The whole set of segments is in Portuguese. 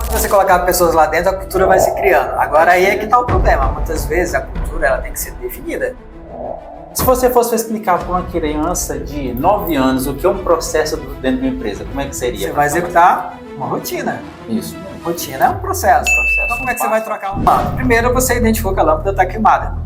Se você colocar pessoas lá dentro, a cultura vai se criando. Agora aí é que está o problema. Muitas vezes a cultura ela tem que ser definida. Se você fosse explicar para uma criança de 9 anos o que é um processo dentro de uma empresa, como é que seria? Você vai executar uma rotina. Isso. Rotina é um processo. Então como é que você vai trocar uma lâmpada? Primeiro você identificou que a lâmpada está queimada.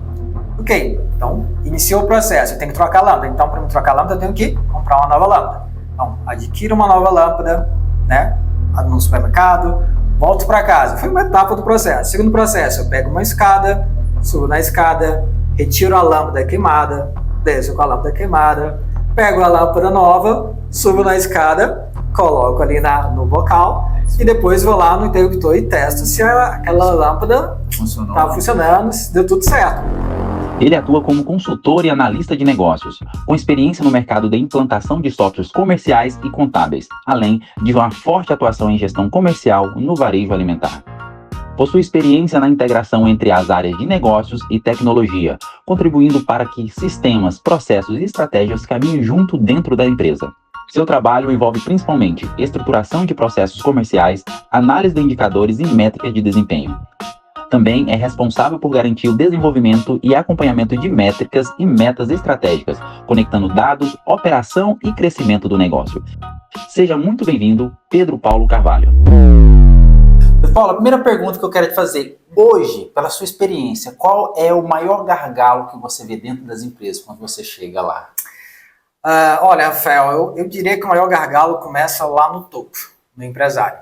Ok, então iniciou o processo, eu tenho que trocar a lâmpada. Então para me trocar a lâmpada eu tenho que comprar uma nova lâmpada. Então adquiro uma nova lâmpada, né, no supermercado, volto para casa. Foi uma etapa do processo. Segundo processo, eu pego uma escada, subo na escada, retiro a lâmpada queimada, desço com a lâmpada queimada, pego a lâmpada nova, subo na escada, coloco ali no bocal e depois vou lá no interruptor e testo se aquela lâmpada está funcionando, se deu tudo certo. Ele atua como consultor e analista de negócios, com experiência no mercado de implantação de softwares comerciais e contábeis, além de uma forte atuação em gestão comercial no varejo alimentar. Possui experiência na integração entre as áreas de negócios e tecnologia, contribuindo para que sistemas, processos e estratégias caminhem junto dentro da empresa. Seu trabalho envolve principalmente estruturação de processos comerciais, análise de indicadores e métricas de desempenho. Também é responsável por garantir o desenvolvimento e acompanhamento de métricas e metas estratégicas, conectando dados, operação e crescimento do negócio. Seja muito bem-vindo, Pedro Paulo Carvalho. Paulo, a primeira pergunta que eu quero te fazer, hoje, pela sua experiência, qual é o maior gargalo que você vê dentro das empresas quando você chega lá? Olha, Rafael, eu diria que o maior gargalo começa lá no topo, no empresário.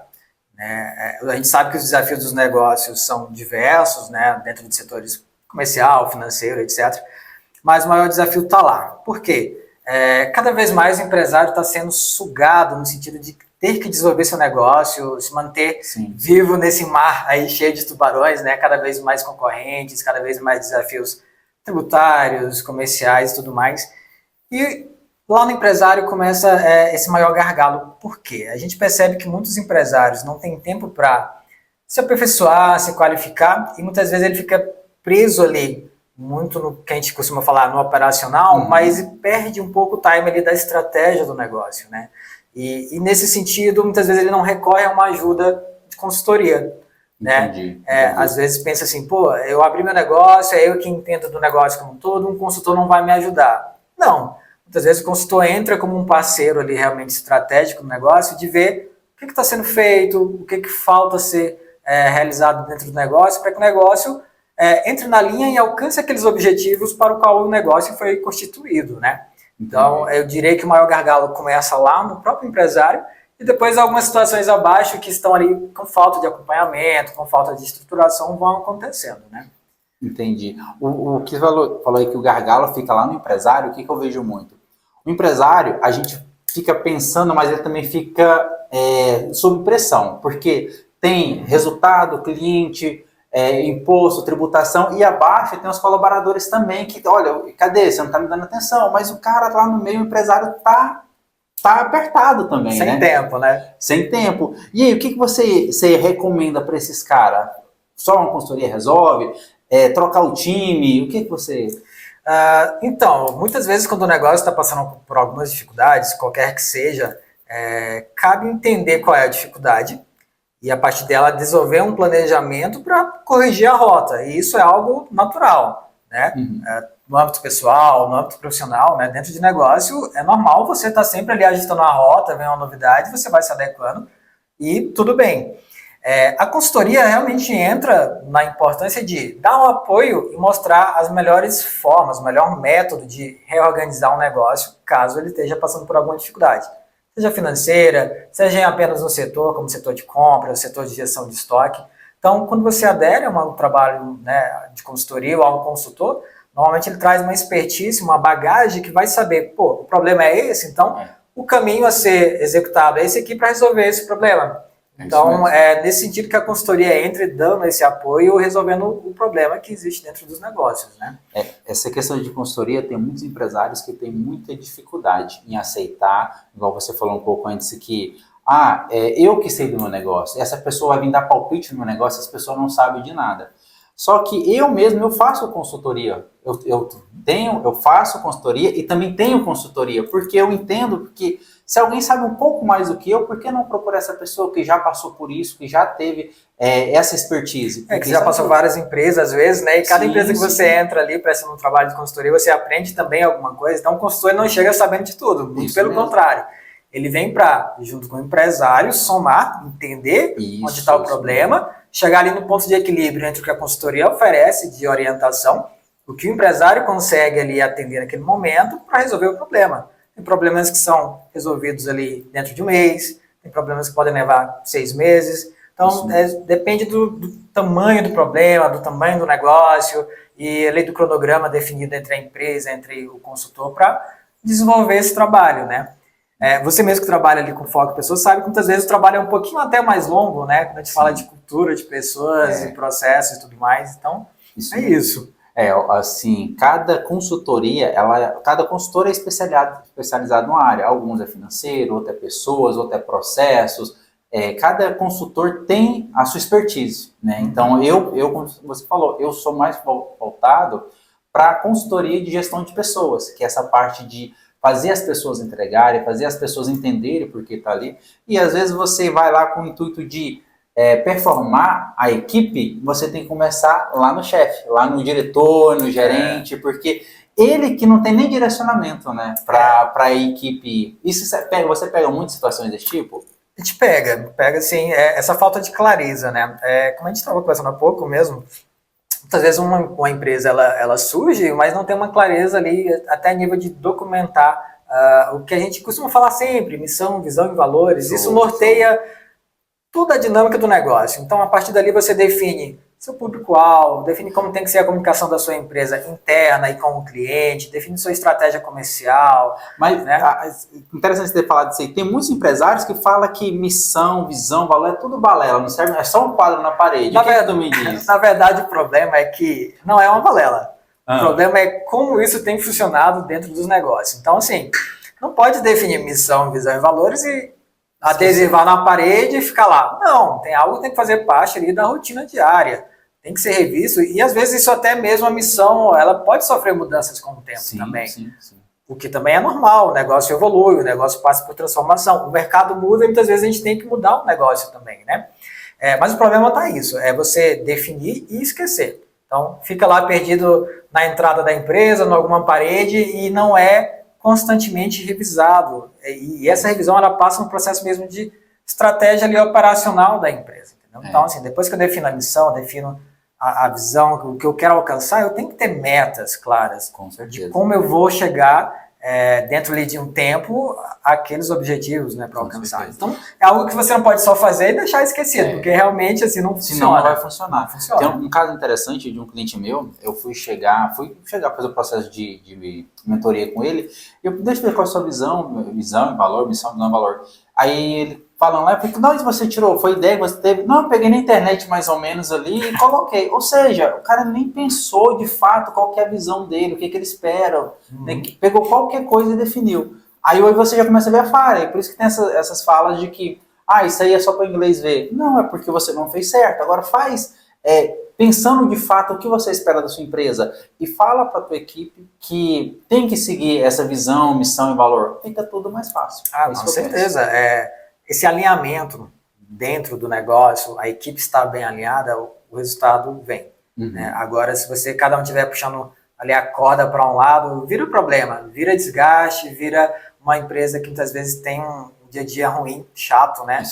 A gente sabe que os desafios dos negócios são diversos, né, dentro de setores comercial, financeiro, etc. Mas o maior desafio está lá. Por quê? Cada vez mais o empresário está sendo sugado no sentido de ter que desenvolver seu negócio, se manter vivo nesse mar aí cheio de tubarões, né? Cada vez mais concorrentes, cada vez mais desafios tributários, comerciais e tudo mais. E lá no empresário começa esse maior gargalo. Por quê? A gente percebe que muitos empresários não têm tempo para se aperfeiçoar, se qualificar, e muitas vezes ele fica preso ali, muito no que a gente costuma falar, no operacional, mas perde um pouco o time ali da estratégia do negócio, né? E nesse sentido, muitas vezes ele não recorre a uma ajuda de consultoria, né? Entendi. Às vezes pensa assim, pô, eu abri meu negócio, é eu que entendo do negócio como um todo, um consultor não vai me ajudar. Não. Muitas vezes o consultor entra como um parceiro ali realmente estratégico no negócio, de ver o que está sendo feito, o que falta ser realizado dentro do negócio, para que o negócio entre na linha e alcance aqueles objetivos para o qual o negócio foi constituído, né? Então, eu diria que o maior gargalo começa lá no próprio empresário e depois algumas situações abaixo que estão ali com falta de acompanhamento, com falta de estruturação vão acontecendo, né? Entendi. O que você falou aí que o gargalo fica lá no empresário, o que eu vejo muito? O empresário, a gente fica pensando, mas ele também fica sob pressão, porque tem resultado, cliente, imposto, tributação, e abaixo tem os colaboradores também, que, olha, cadê? Você não está me dando atenção, mas o cara lá no meio, o empresário tá apertado também, Sem tempo, né? Sem tempo. E aí, o que você recomenda para esses caras? Só uma consultoria resolve? Trocar o time? O que você... Então, muitas vezes quando o negócio está passando por algumas dificuldades, qualquer que seja, cabe entender qual é a dificuldade e a partir dela desenvolver um planejamento para corrigir a rota. E isso é algo natural, né? No âmbito pessoal, no âmbito profissional, né? Dentro de negócio, é normal você estar sempre ali ajustando a rota, vem uma novidade, você vai se adequando e tudo bem. A consultoria realmente entra na importância de dar um apoio e mostrar as melhores formas, o melhor método de reorganizar um negócio, caso ele esteja passando por alguma dificuldade. Seja financeira, seja apenas no setor, como setor de compra, setor de gestão de estoque. Então, quando você adere a um trabalho, né, de consultoria ou a um consultor, normalmente ele traz uma expertise, uma bagagem que vai saber, pô, o problema é esse, então o caminho a ser executado é esse aqui para resolver esse problema. Então, é nesse sentido que a consultoria entra dando esse apoio, resolvendo o problema que existe dentro dos negócios, né? Essa questão de consultoria, tem muitos empresários que têm muita dificuldade em aceitar, igual você falou um pouco antes, que eu que sei do meu negócio, essa pessoa vai vir dar palpite no meu negócio, essa pessoa não sabe de nada. Só que eu mesmo, eu faço consultoria eu faço consultoria e também tenho consultoria, porque eu entendo que se alguém sabe um pouco mais do que eu, por que não procurar essa pessoa que já passou por isso, que já teve essa expertise? Que você já passou várias empresas, às vezes, né? E cada empresa que você entra ali prestando um trabalho de consultoria, você aprende também alguma coisa. Então, o consultor não chega sabendo de tudo, muito pelo contrário. Ele vem para, junto com o empresário, somar, entender onde está o problema, chegar ali no ponto de equilíbrio entre o que a consultoria oferece de orientação, o que o empresário consegue ali atender naquele momento para resolver o problema. Tem problemas que são resolvidos ali dentro de um mês, tem problemas que podem levar 6 meses. Então, depende do tamanho do problema, do tamanho do negócio e ali do cronograma definido entre a empresa, entre o consultor, para desenvolver esse trabalho, né? Você mesmo que trabalha ali com foco em pessoas sabe que muitas vezes o trabalho é um pouquinho até mais longo, né? Quando a gente fala de cultura, de pessoas e processos e tudo mais. Então, isso. Assim, cada consultoria, cada consultor é especializado numa área. Alguns é financeiro, outro é pessoas, outro é processos. Cada consultor tem a sua expertise, né? Então, eu, como você falou, eu sou mais voltado para a consultoria de gestão de pessoas, que é essa parte de fazer as pessoas entregarem, fazer as pessoas entenderem por que está ali. E às vezes você vai lá com o intuito de performar a equipe, você tem que começar lá no chefe, lá no diretor, no gerente, porque ele que não tem nem direcionamento, né, para a equipe. Isso você pega muitas situações desse tipo? A gente pega assim, essa falta de clareza, né? Como a gente estava conversando há pouco mesmo, muitas vezes uma empresa ela surge, mas não tem uma clareza ali, até nível de documentar o que a gente costuma falar sempre, missão, visão e valores. Isso norteia toda a dinâmica do negócio. Então, a partir dali você define seu público-alvo, define como tem que ser a comunicação da sua empresa interna e com o cliente, define sua estratégia comercial. Mas, né? Interessante você ter falado disso aí. Tem muitos empresários que falam que missão, visão, valor é tudo balela, não serve, é só um quadro na parede. O que tu me diz? Na verdade, o problema é que não é uma balela. O problema é como isso tem funcionado dentro dos negócios. Então, assim, não pode definir missão, visão e valores e adesivar na parede e ficar lá. Não, tem algo que tem que fazer parte ali da rotina diária. Tem que ser revisto. E às vezes isso até mesmo a missão, ela pode sofrer mudanças com o tempo também. Sim. O que também é normal, o negócio evolui, o negócio passa por transformação. O mercado muda e muitas vezes a gente tem que mudar o negócio também, né? Mas o problema está isso, é você definir e esquecer. Então, fica lá perdido na entrada da empresa, em alguma parede e não é constantemente revisado. E essa revisão, ela passa no processo mesmo de estratégia ali operacional da empresa. Entendeu? Então, assim, depois que eu defino a missão, defino a visão, o que eu quero alcançar, eu tenho que ter metas claras de como eu vou chegar dentro ali de um tempo aqueles objetivos, né, para alcançar. Então, é algo que você não pode só fazer e deixar esquecido, porque realmente assim não funciona. Senão não vai funcionar. Tem um caso interessante de um cliente meu, eu fui chegar a fazer o processo de mentoria com ele, e eu deixa eu ver qual é a sua visão e valor, missão, visão e valor. Aí ele falando lá, eu falei, de onde você tirou? Foi ideia que você teve? Não, eu peguei na internet mais ou menos ali e coloquei. Ou seja, o cara nem pensou de fato qual que é a visão dele, o que, que ele espera. Né? Pegou qualquer coisa e definiu. Aí hoje você já começa a ver a falha. E por isso que tem essas falas de que, isso aí é só para o inglês ver. Não, é porque você não fez certo. Agora faz pensando de fato o que você espera da sua empresa e fala para a tua equipe que tem que seguir essa visão, missão e valor. Fica tudo mais fácil. Com certeza. Esse alinhamento dentro do negócio, a equipe está bem alinhada, o resultado vem. Né? Agora, se cada um estiver puxando ali a corda para um lado, vira o problema, vira desgaste, vira uma empresa que muitas vezes tem um dia a dia ruim, chato, né?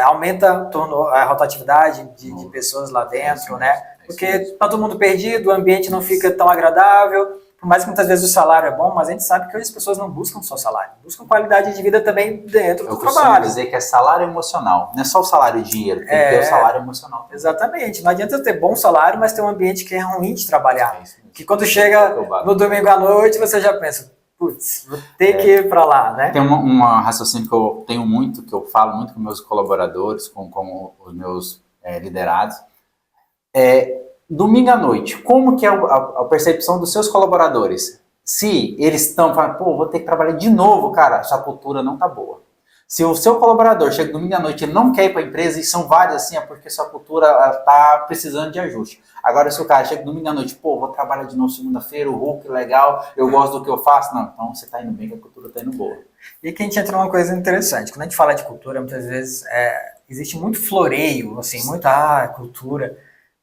Aumenta a rotatividade de pessoas lá dentro, né? Porque está todo mundo perdido, o ambiente não fica tão agradável. Por mais que muitas vezes o salário é bom, mas a gente sabe que hoje as pessoas não buscam só salário, buscam qualidade de vida também dentro do trabalho. Eu costumo dizer que é salário emocional, não é só o salário de dinheiro, tem que ter o salário emocional. Exatamente, não adianta ter bom salário, mas ter um ambiente que é ruim de trabalhar. Que quando chega no domingo à noite, você já pensa, putz, vou ter que ir para lá, né? Tem uma raciocínio que eu tenho muito, que eu falo muito com meus colaboradores, com os meus liderados, domingo à noite, como que é a percepção dos seus colaboradores? Se eles estão falando, vou ter que trabalhar de novo, cara, essa cultura não tá boa. Se o seu colaborador chega domingo à noite e ele não quer ir para a empresa, e são vários assim, é porque sua cultura está precisando de ajuste. Agora, se o cara chega domingo à noite, pô, vou trabalhar de novo segunda-feira, o Hulk, legal, eu gosto do que eu faço. Não, então você está indo bem, que a cultura está indo boa. E aqui a gente entra numa coisa interessante. Quando a gente fala de cultura, muitas vezes existe muito floreio, assim, muita cultura.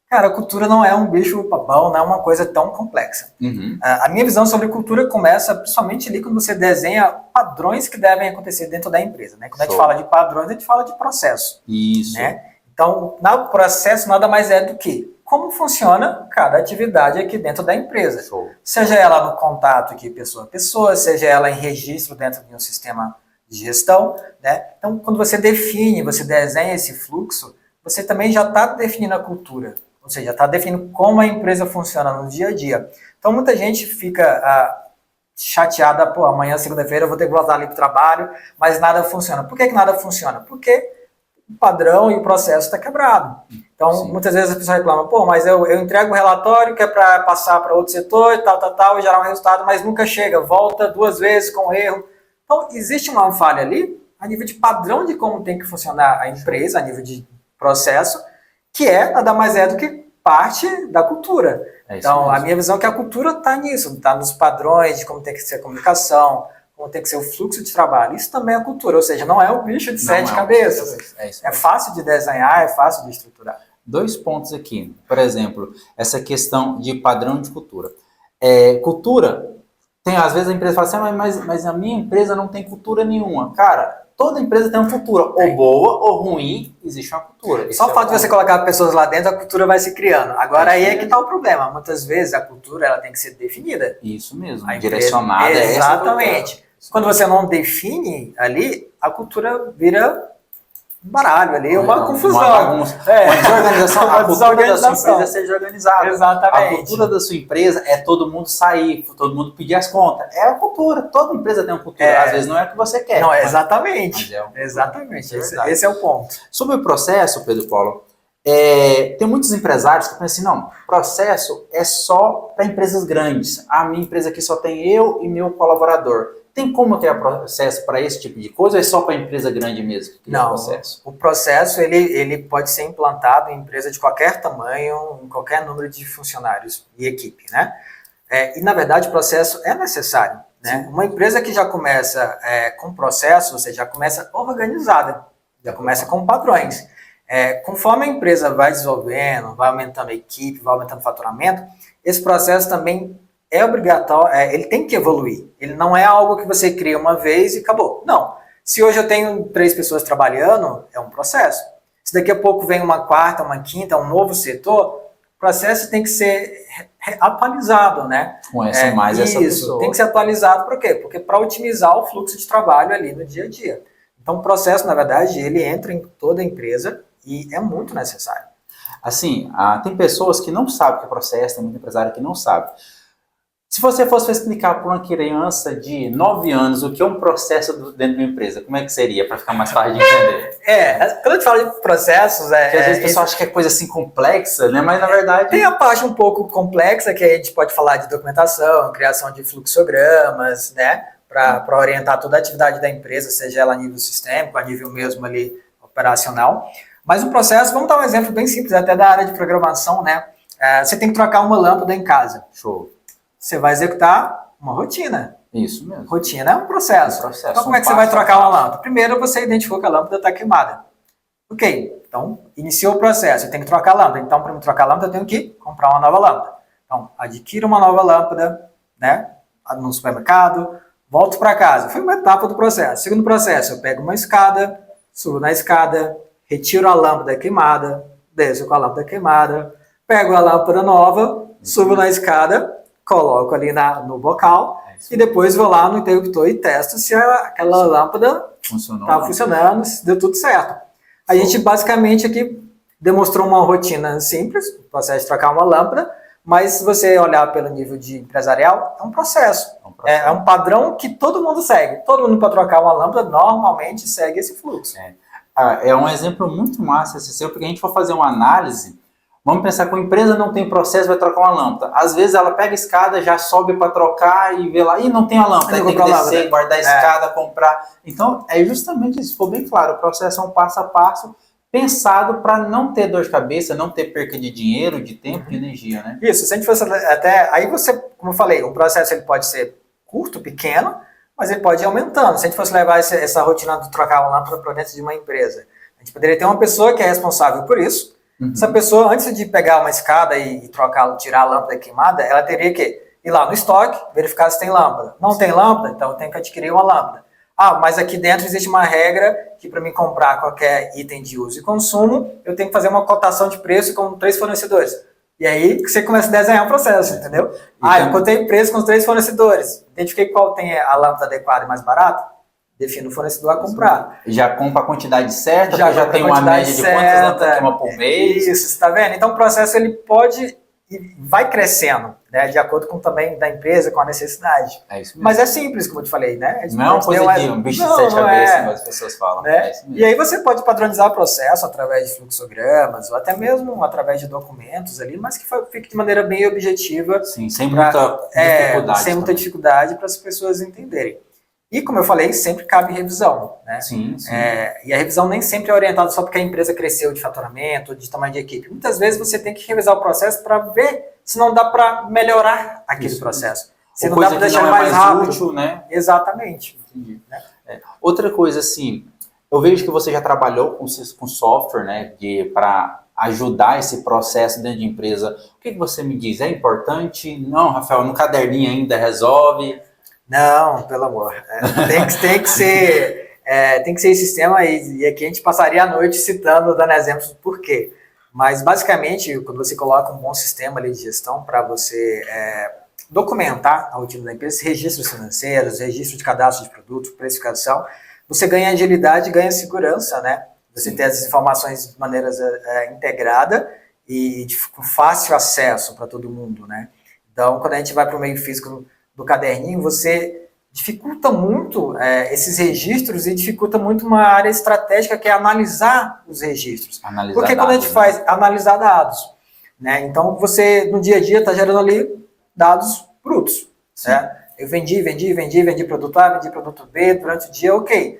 Cara, a cultura não é um bicho papão, não é uma coisa tão complexa. Uhum. A minha visão sobre cultura começa principalmente ali quando você desenha padrões que devem acontecer dentro da empresa, né? Quando a gente fala de padrões, a gente fala de processo. Isso. Né? Então, no processo nada mais é do que como funciona cada atividade aqui dentro da empresa. Show. Seja ela no contato aqui pessoa a pessoa, seja ela em registro dentro de um sistema de gestão, né? Então, quando você define, você desenha esse fluxo, você também já está definindo a cultura. Ou seja, está definindo como a empresa funciona no dia a dia. Então, muita gente fica chateada, pô, amanhã, segunda-feira, eu vou ter que voltar ali para o trabalho, mas nada funciona. Por que nada funciona? Porque o padrão e o processo está quebrado. Então, sim, muitas vezes a pessoa reclama, pô, mas eu entrego um relatório que é para passar para outro setor, tal, e gerar um resultado, mas nunca chega, volta 2 vezes com erro. Então, existe uma falha ali, a nível de padrão de como tem que funcionar a empresa, a nível de processo, que nada mais é do que parte da cultura. Então, mesmo. A minha visão é que a cultura está nisso, está nos padrões de como tem que ser a comunicação, como tem que ser o fluxo de trabalho. Isso também é cultura, ou seja, não é um bicho de 7 cabeças. É fácil de desenhar, é fácil de estruturar. 2 pontos aqui. Por exemplo, essa questão de padrão de cultura. Cultura, às vezes a empresa fala assim, mas a minha empresa não tem cultura nenhuma. Cara, toda empresa tem uma cultura, ou boa ou ruim, existe uma cultura. Só o fato de você colocar pessoas lá dentro, a cultura vai se criando. Agora aí é que está o problema. Muitas vezes a cultura ela tem que ser definida. Isso mesmo, direcionada. Exatamente. Quando você não define ali, a cultura vira um baralho ali, uma confusão. Uma desorganização. A cultura da sua empresa é ser organizada. Exatamente. A cultura da sua empresa é todo mundo sair, todo mundo pedir as contas. É a cultura. Toda empresa tem uma cultura. Às vezes não é o que você quer. Não, exatamente. Exatamente. Esse é o ponto. Sobre o processo, Pedro Paulo, tem muitos empresários que pensam assim, não, processo é só para empresas grandes. A minha empresa aqui só tem eu e meu colaborador. Tem como ter processo para esse tipo de coisa ou é só para empresa grande mesmo? Não, o processo ele pode ser implantado em empresa de qualquer tamanho, em qualquer número de funcionários e equipe, né? E na verdade o processo é necessário, né? Uma empresa que já começa com processo, ou seja, já começa organizada, já começa com padrões. Conforme a empresa vai desenvolvendo, vai aumentando a equipe, vai aumentando o faturamento, esse processo também é obrigatório, ele tem que evoluir. Ele não é algo que você cria uma vez e acabou. Não. Se hoje eu tenho 3 pessoas trabalhando, é um processo. Se daqui a pouco vem uma quarta, uma quinta, um novo setor, o processo tem que ser atualizado, né? Conhece mais essa pessoa. Tem que ser atualizado por quê? Porque para otimizar o fluxo de trabalho ali no dia a dia. Então o processo, na verdade, ele entra em toda a empresa e é muito necessário. Assim, tem pessoas que não sabem o que é processo, tem muito empresário que não sabe. Se você fosse explicar para uma criança de 9 anos o que é um processo dentro de uma empresa, como é que seria, para ficar mais fácil de entender? Quando a gente fala de processos... Porque às vezes o pessoal acha que é coisa assim complexa, né? Mas na verdade... Tem a parte um pouco complexa, que a gente pode falar de documentação, criação de fluxogramas, né? Para orientar toda a atividade da empresa, seja ela a nível sistêmico, a nível mesmo ali operacional. Mas o processo, vamos dar um exemplo bem simples, até da área de programação, né? Você tem que trocar uma lâmpada em casa. Show. Você vai executar uma rotina. Isso mesmo. Rotina é um processo. Então, como é que você vai trocar uma lâmpada? Primeiro, você identificou que a lâmpada está queimada. Ok, então, iniciou o processo. Eu tenho que trocar a lâmpada. Então, para me trocar a lâmpada, eu tenho que comprar uma nova lâmpada. Então, adquiro uma nova lâmpada, né, no supermercado, volto para casa. Foi uma etapa do processo. Segundo processo, eu pego uma escada, subo na escada, retiro a lâmpada queimada, desço com a lâmpada queimada, pego a lâmpada nova, subo na escada, coloco ali no bocal e depois vou lá no interruptor e testo se aquela lâmpada está funcionando, se deu tudo certo. A gente basicamente aqui demonstrou uma rotina simples, o processo de trocar uma lâmpada, mas se você olhar pelo nível de empresarial, é um processo. É um padrão que todo mundo segue. Todo mundo para trocar uma lâmpada normalmente segue esse fluxo. É um exemplo muito massa esse seu, porque a gente for fazer uma análise, Vamos pensar que a empresa não tem processo, vai trocar uma lâmpada. Às vezes ela pega a escada, já sobe para trocar e vê lá, e não tem a lâmpada, aí tem que descer, guardar a escada, comprar. Então, é justamente isso, ficou bem claro, o processo é um passo a passo, pensado para não ter dor de cabeça, não ter perca de dinheiro, de tempo, de energia, né? Isso, se a gente fosse até... Aí você, como eu falei, o processo ele pode ser curto, pequeno, mas ele pode ir aumentando. Se a gente fosse levar essa rotina de trocar uma lâmpada para dentro de uma empresa, a gente poderia ter uma pessoa que é responsável por isso. Essa pessoa, antes de pegar uma escada e trocar, tirar a lâmpada queimada, ela teria que ir lá no estoque, verificar se tem lâmpada. Não tem lâmpada? Então eu tenho que adquirir uma lâmpada. Ah, mas aqui dentro existe uma regra que para mim comprar qualquer item de uso e consumo, eu tenho que fazer uma cotação de preço com 3 fornecedores. E aí você começa a desenhar um processo, entendeu? Eu cotei preço com os 3 fornecedores. Identifiquei qual tem a lâmpada adequada e mais barata. Defino o fornecedor a comprar. Já compra a quantidade certa, já tem uma média de quantas lâmpadas queima por mês. Isso, está vendo? Então o processo ele pode e vai crescendo, né, de acordo com também da empresa, com a necessidade. É isso mesmo. Mas é simples, como eu te falei, né? Não é uma coisa de um bicho de 7 cabeças, como as pessoas falam. Né? É isso mesmo. E aí você pode padronizar o processo através de fluxogramas, ou até mesmo através de documentos ali, mas que fique de maneira bem objetiva. Sim, sem muita dificuldade. Sem muita dificuldade para as pessoas entenderem. E, como eu falei, sempre cabe revisão, né? Sim, sim. E a revisão nem sempre é orientada só porque a empresa cresceu de faturamento, de tamanho de equipe. Muitas vezes você tem que revisar o processo para ver se não dá para melhorar aquele processo. Se não dá para deixar mais rápido. Útil, né? Exatamente. Entendi. Né? Outra coisa, assim, eu vejo que você já trabalhou com software, né, para ajudar esse processo dentro de empresa. O que você me diz? É importante? Não, Rafael, no caderninho ainda resolve? Não, pelo amor. Tem que ser esse sistema e aqui a gente passaria a noite citando, dando exemplos do porquê. Mas, basicamente, quando você coloca um bom sistema ali de gestão para você documentar a rotina da empresa, registros financeiros, registro de cadastro de produto, precificação, você ganha agilidade e ganha segurança, né? Você tem as informações de maneira integrada e com fácil acesso para todo mundo, né? Então, quando a gente vai para o meio físico do caderninho, você dificulta muito esses registros e dificulta muito uma área estratégica que é analisar os registros. Porque quando a gente faz analisar dados, né? Então você no dia a dia está gerando ali dados brutos. Né? Eu vendi produto A, vendi produto B durante o dia, ok.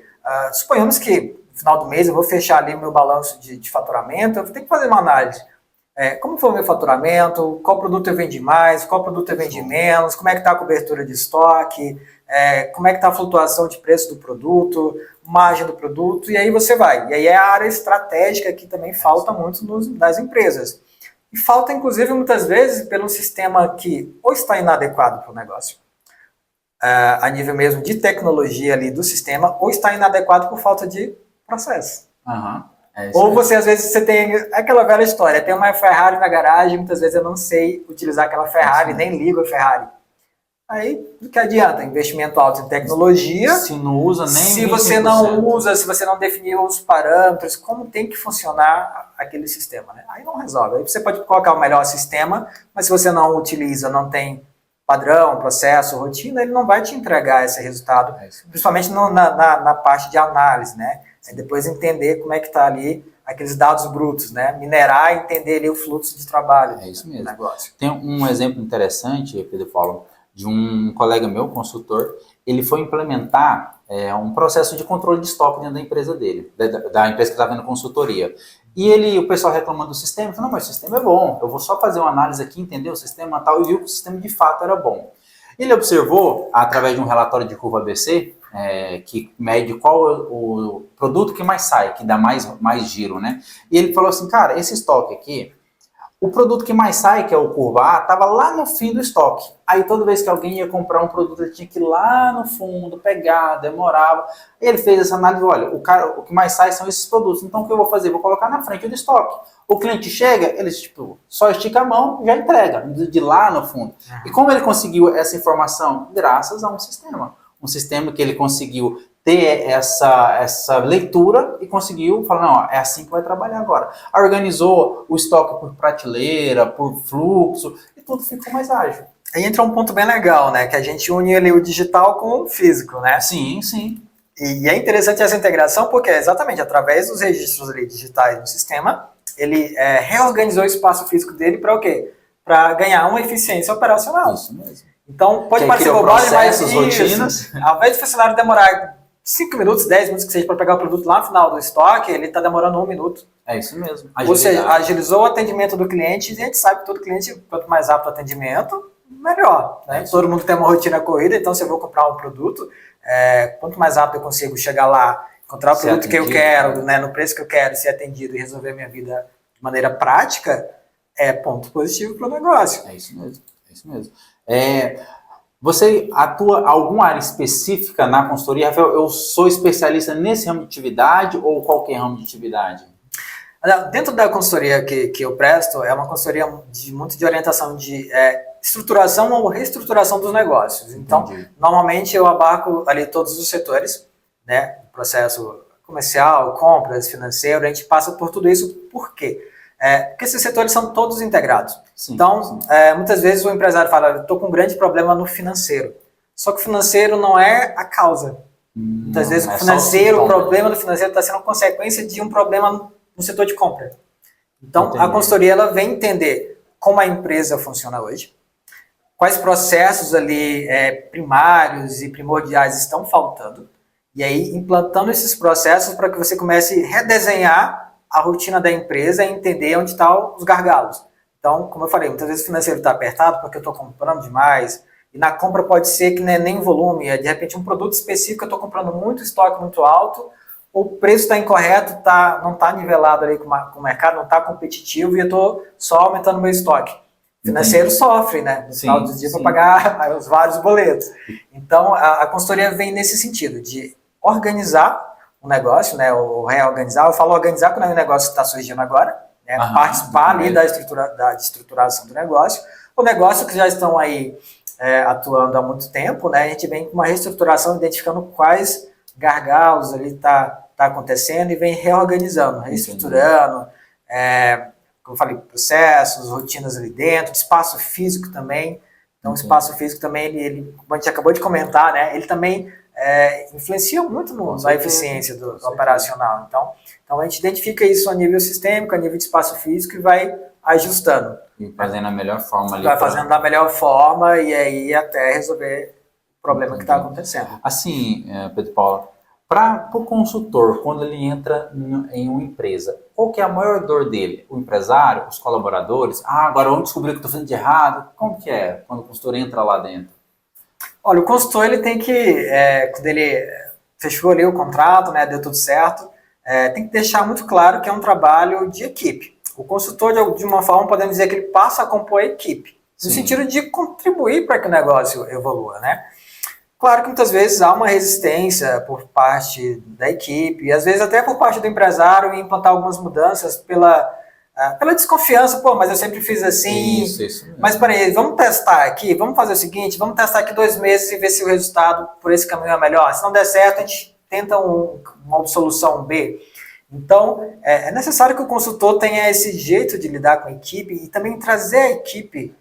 Suponhamos que no final do mês eu vou fechar ali o meu balanço de faturamento, eu tenho que fazer uma análise. Como foi o meu faturamento, qual produto eu vendi mais, qual produto eu vendi menos, como é que está a cobertura de estoque, como é que está a flutuação de preço do produto, margem do produto, e aí você vai. E aí é a área estratégica que também falta muito das empresas. E falta, inclusive, muitas vezes, pelo sistema que ou está inadequado para o negócio, a nível mesmo de tecnologia ali do sistema, ou está inadequado por falta de processo. Ou você, às vezes, você tem aquela velha história, tem uma Ferrari na garagem, muitas vezes eu não sei utilizar aquela Ferrari, nem ligo a Ferrari. Aí, do que adianta? Investimento alto em tecnologia. Se não usa nem se você 25%. não usa, se você não definiu os parâmetros, como tem que funcionar aquele sistema, né? Aí não resolve. Aí você pode colocar o melhor sistema, mas se você não utiliza, não tem padrão, processo, rotina, ele não vai te entregar esse resultado, principalmente na parte de análise, né? Aí depois entender como é que está ali aqueles dados brutos, né? Minerar e entender ali o fluxo de trabalho do negócio. Tem um exemplo interessante, Pedro Paulo, de um colega meu, consultor. Ele foi implementar um processo de controle de estoque dentro da empresa dele, da empresa que estava vendo consultoria. E o pessoal reclamando do sistema, falou, não, mas o sistema é bom, eu vou só fazer uma análise aqui, entender o sistema e tal, e viu que o sistema de fato era bom. Ele observou, através de um relatório de curva ABC, que mede qual é o produto que mais sai, que dá mais giro, né? E ele falou assim, cara, esse estoque aqui, o produto que mais sai, que é o curva A, estava lá no fim do estoque. Aí toda vez que alguém ia comprar um produto, ele tinha que ir lá no fundo, pegar, demorava. Ele fez essa análise, olha, o que mais sai são esses produtos. Então o que eu vou fazer? Vou colocar na frente do estoque. O cliente chega, ele só estica a mão, já entrega, de lá no fundo. E como ele conseguiu essa informação? Graças a um sistema. Um sistema que ele conseguiu ter essa leitura e conseguiu falar, não, é assim que vai trabalhar agora. Organizou o estoque por prateleira, por fluxo, e tudo ficou mais ágil. Aí entra um ponto bem legal, né? Que a gente une ali o digital com o físico, né? Sim, sim. E é interessante essa integração porque exatamente através dos registros ali digitais no sistema, ele reorganizou o espaço físico dele para o quê? Para ganhar uma eficiência operacional. Isso mesmo. Então, pode Que parecer criou bobagem, mas processos, isso, rotinas. ao invés de o funcionário demorar 5 minutos, 10 minutos que seja para pegar o produto lá no final do estoque, ele está demorando 1 minuto. É isso mesmo. Ou seja, agilizou o atendimento do cliente, e a gente sabe que todo cliente, quanto mais rápido o atendimento, melhor. Né? Todo mundo tem uma rotina corrida, então se eu vou comprar um produto, quanto mais rápido eu consigo chegar lá, encontrar o produto que eu quero, né, no preço que eu quero, ser atendido e resolver a minha vida de maneira prática, é ponto positivo para o negócio. É isso mesmo. É isso mesmo. Você atua alguma área específica na consultoria? Rafael, eu sou especialista nesse ramo de atividade ou qualquer ramo de atividade? Dentro da consultoria que eu presto, é uma consultoria muito de orientação de estruturação ou reestruturação dos negócios. Então, normalmente eu abarco ali todos os setores, né? Processo comercial, compras, financeiro, a gente passa por tudo isso. Por quê? Porque esses setores são todos integrados. Sim, então, sim. Muitas vezes o empresário fala, eu estou com um grande problema no financeiro. Só que o financeiro não é a causa. Muitas vezes o problema do financeiro está sendo consequência de um problema no setor de compra. Então, entendi. A consultoria ela vem entender como a empresa funciona hoje, quais processos ali primários e primordiais estão faltando, e aí implantando esses processos para que você comece a redesenhar a rotina da empresa e entender onde estão os gargalos. Então, como eu falei, muitas vezes o financeiro está apertado porque eu estou comprando demais, e na compra pode ser que não é nem volume, de repente um produto específico eu estou comprando muito estoque muito alto, o preço está incorreto, não está nivelado ali com o mercado, não está competitivo e eu estou só aumentando o meu estoque. O financeiro sofre, né? No final do dia para pagar os vários boletos. Então, a consultoria vem nesse sentido, de organizar o negócio, né? Ou reorganizar. Eu falo organizar quando é um negócio que está surgindo agora, né? Participar ali da estruturação do negócio. O negócio que já estão aí atuando há muito tempo, né? A gente vem com uma reestruturação, identificando quais gargalos ali tá acontecendo e vem reorganizando, reestruturando, como eu falei, processos, rotinas ali dentro, espaço físico também. Então, o espaço físico também, ele, como a gente acabou de comentar, né, ele também influencia muito na eficiência do operacional. Então, a gente identifica isso a nível sistêmico, a nível de espaço físico e vai ajustando. E fazendo a melhor forma ali. Vai fazendo da melhor forma e aí até resolver o problema que está acontecendo. Assim, Pedro Paulo, para o consultor, quando ele entra em uma empresa, qual que é a maior dor dele? O empresário, os colaboradores? Agora vamos descobrir o que estou fazendo de errado. Como que é quando o consultor entra lá dentro? Olha, o consultor ele tem que, quando ele fechou ali o contrato, né, deu tudo certo, tem que deixar muito claro que é um trabalho de equipe. O consultor, de uma forma, podemos dizer que ele passa a compor a equipe, no sentido de contribuir para que o negócio evolua, né? Claro que muitas vezes há uma resistência por parte da equipe, e às vezes até por parte do empresário em implantar algumas mudanças pela desconfiança, mas eu sempre fiz assim, isso mas peraí, vamos testar aqui, vamos fazer o seguinte, vamos testar aqui 2 meses e ver se o resultado por esse caminho é melhor. Se não der certo, a gente tenta uma solução B. Então, é necessário que o consultor tenha esse jeito de lidar com a equipe e também trazer a equipe